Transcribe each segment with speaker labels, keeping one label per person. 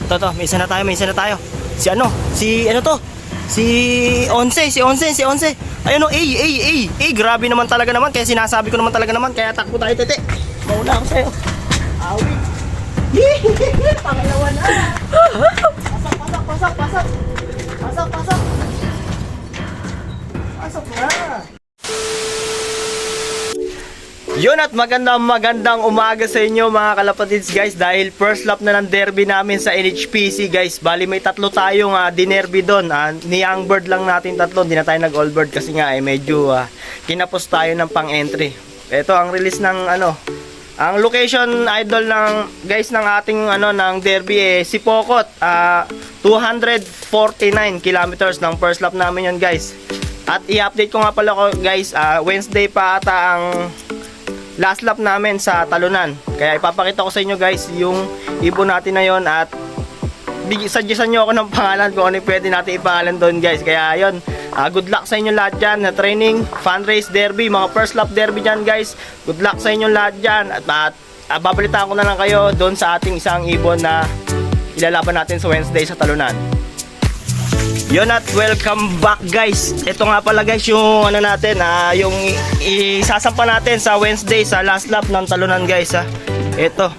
Speaker 1: To, may isa na tayo, may isa na tayo. Si ano? Si ano to? Si Onse. Ayun o, A. Grabe naman talaga naman. Kaya sinasabi ko naman talaga naman. Kaya takbo tayo, tete. Mauna ako sa'yo. Awi. Pangalawa na. Pasok. Pasok na. Yun at magandang umaga sa inyo mga kalapatids guys. Dahil first lap na ng derby namin sa NHPC guys. Bali may tatlo tayong dinerby doon. Ni Young Bird lang natin tatlo. Hindi na tayo nag all bird kasi nga medyo kinapos tayo ng pang entry. Ito ang release ng ang location idol ng guys ng ating ng derby si Pokot. 249 kilometers ng first lap namin yun guys. At i-update ko nga pala ko guys, Wednesday pa ata ang last lap namin sa talunan. Kaya ipapakita ko sa inyo guys yung ibon natin na yon at suggestan nyo ako ng pangalan kung ano pwede natin ipangalan doon guys. Kaya yun, good luck sa inyo lahat dyan na training, fun race derby, mga first lap derby dyan guys. Good luck sa inyo lahat dyan. At babalitaan ko na lang kayo doon sa ating isang ibon na ilalaban natin sa Wednesday sa talunan. Yun at welcome back guys. Ito nga pala guys yung natin, yung isasampa natin sa Wednesday sa last lap ng talunan guys Ito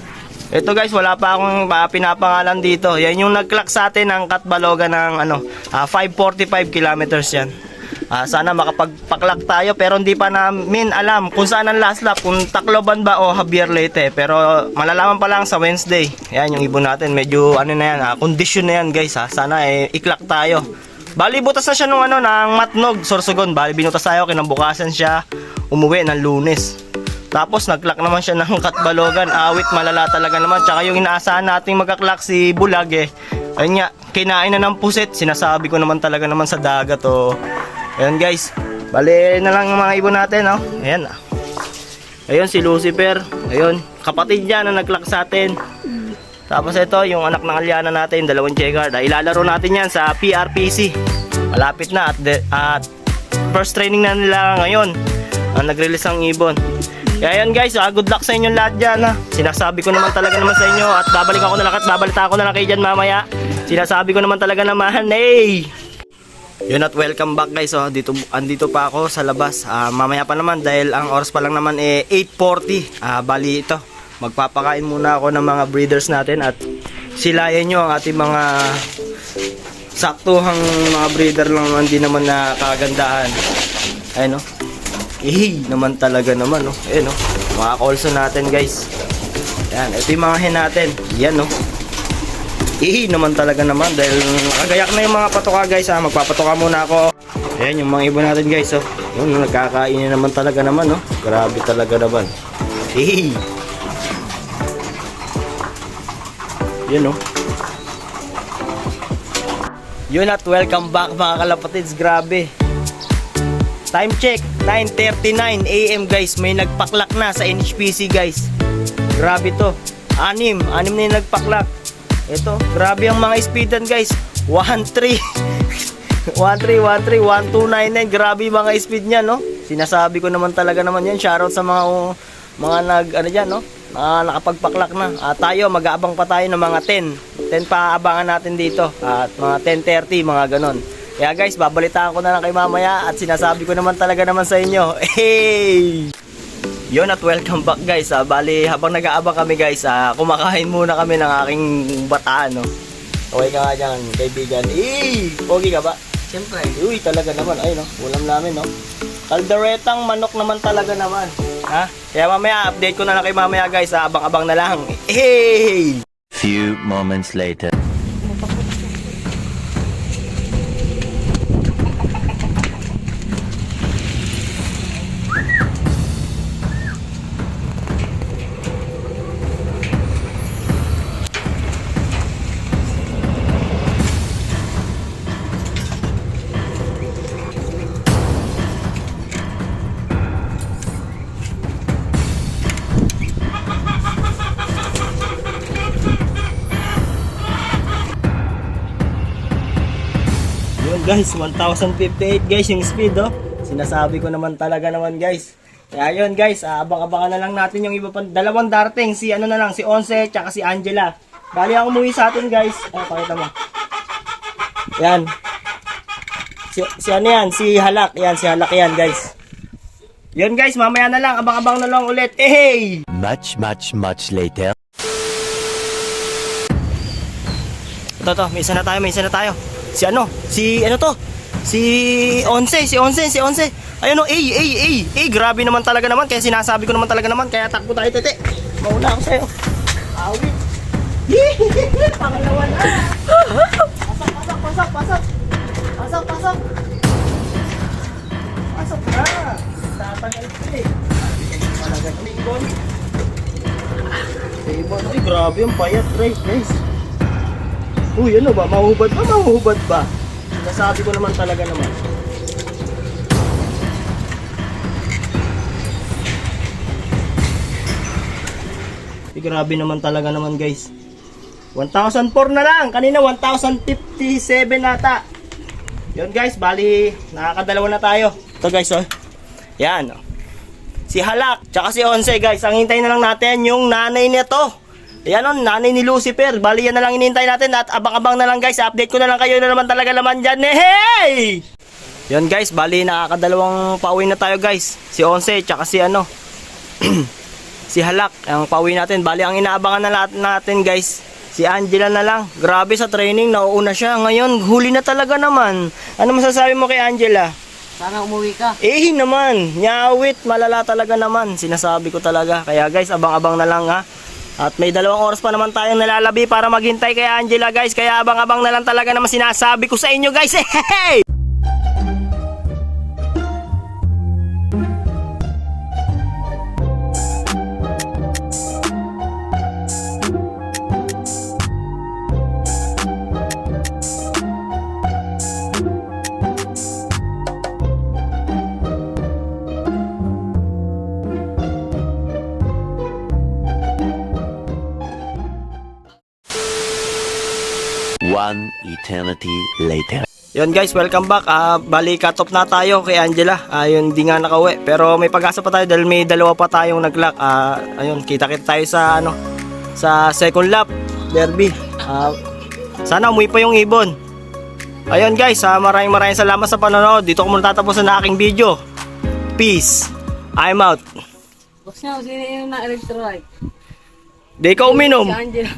Speaker 1: guys, wala pa akong pinapangalan dito. Yan yung nag-clock sa atin ng Katbalogan ng 545 kilometers yan. Sana makapagpaklak tayo pero hindi pa namin alam kung saan ang last lap, kung Tacloban ba o Javier Leyte. Pero malalaman pa lang sa Wednesday. Yan yung ibon natin, medyo na yan, kondisyon na yan guys Sana i-clock tayo. Bali butas na siya nung ng Matnog, Sorsogon. Bali binutas tayo, kinabukasan siya umuwi ng Lunes. Tapos nag-clock naman siya ng Katbalogan. Awit, malala talaga naman. Tsaka yung inaasahan nating mag-clock si Bulag ayun nga, kinain na ng puset. Sinasabi ko naman talaga naman sa dagat Ayan guys, bali na lang yung mga ibon natin Ayan ayun si Lucifer. Ayun, kapatid yan na nag-clock sa atin. Tapos ito yung anak ng alyana natin, dalawang checkguard. Ilalaro natin yan sa PRPC. Malapit na at first training na nila ngayon. Nag-release ang ibon. Kaya yan guys, good luck sa inyo lahat dyan Sinasabi ko naman talaga naman sa inyo. At babalik ako na lang at babalita ako na lang kayo dyan mamaya. Sinasabi ko naman talaga naman Yun at welcome back guys andito pa ako sa labas. Mamaya pa naman dahil ang oras pa lang naman 8:40. Bali ito, magpapakain muna ako ng mga breeders natin. At silayan nyo ang ating mga saktuhang mga breeder lang naman, di naman nakagandahan. Ayun naman talaga naman Ayun mga colson natin guys. Yan, ito yung mga hen natin. Yan naman talaga naman dahil nakagayak na yung mga patoka guys magpapatoka muna ako. Ayan yung mga ibon natin guys Yun, nagkakain naman talaga naman Grabe talaga naman. Yun Yun at welcome back mga kalapatids. Grabe, time check 9:39 AM guys. May nagpaklak na sa NHPC guys. Grabe to, anim na yung nagpaklak. Ito, grabe ang mga speedan guys. 13, 129. Grabe yung mga speed niya Sinasabi ko naman talaga naman yan. Shoutout sa mga dyan nakapagpaklak na. Tayo mag-aabang pa tayo ng mga 10 pa abangan natin dito. At mga 10:30 mga ganon. Kaya guys, babalitaan ko na lang kay mamaya. At sinasabi ko naman talaga naman sa inyo. Yun at welcome back guys. Bali habang nag-aabang kami guys, kumakain muna kami ng aking bataan Okay ka nga dyan kaibigan. Pogi ka ba? Siyempre. Uy talaga naman. Ay ulam namin kalderetang manok naman talaga naman. Kaya mamaya update ko na lang kay mamaya guys. Abang-abang na lang.
Speaker 2: Few moments later.
Speaker 1: Guys, 1058 guys yung speed Sinasabi ko naman talaga naman guys. Kaya yun guys, abang-abangan na lang natin yung iba pa. Dalawang darating, si si Onse tsaka si Angela. Bali ang umuwi sa atin guys. Pakita mo. Yan. Si ano yan? Si Halak. Yan, si Halak yan guys. Yun guys, mamaya na lang. Abang-abang na lang ulit. Hey!
Speaker 2: Much later.
Speaker 1: Ito, may isa na tayo. Si ano to? Si Onse. Ayun o, grabe naman talaga naman. Kaya sinasabi ko naman talaga naman. Kaya takbo tayo, tete. Mauna ako sa'yo. Awit. Pangalawa na. Pasok. Pasok na. Tatagal ko eh. Talaga kami ibon. Ibon. Ay, grabe yung payat, guys. Uy, ano ba? Mahuhubad ba? Sinasabi ko naman talaga naman. Ay, grabe naman talaga naman guys. 1,004 na lang. Kanina 1,057 nata. Yun guys, bali nakakadalawa na tayo. Ito guys, oh. Yan. Si Halak, tsaka si Onse guys. Ang hintayin na lang natin yung nanay nito. Yan o, nanay ni Lucifer. Bali yan na lang inintay natin at abang-abang na lang guys. Update ko na lang kayo na naman talaga naman dyan. Hey! Yan guys, bali nakakadalawang pauwi na tayo guys. Si Onse, tsaka si ano si Halak, ang pauwi natin. Bali ang inaabangan na natin guys, si Angela na lang. Grabe sa training, nauuna siya. Ngayon, huli na talaga naman. Ano masasabi mo kay Angela?
Speaker 3: Sana umuwi ka.
Speaker 1: Naman, nyawit, malala talaga naman. Sinasabi ko talaga. Kaya guys, abang-abang na lang ha. At may 2 oras pa naman tayong nalalabi para maghintay kay Angela guys. Kaya abang-abang na lang talaga naman sinasabi ko sa inyo guys. Hey!
Speaker 2: One eternity later.
Speaker 1: Yun guys, welcome back. Bali cut off na tayo kay Angela. Yun, di nga nakauwi. Pero may pag-asa pa tayo dahil may 2 pa tayong nag-lock. Ayun, kita-kita tayo sa sa second lap derby. Sana umuwi pa yung ibon. Ayun guys, maraming salamat sa panonood. Dito ko muna tatapusin na aking video. Peace. I'm out.
Speaker 3: Boss niya, sino yung na-electrolyte?
Speaker 1: Di ka uminom.
Speaker 3: Si Angela.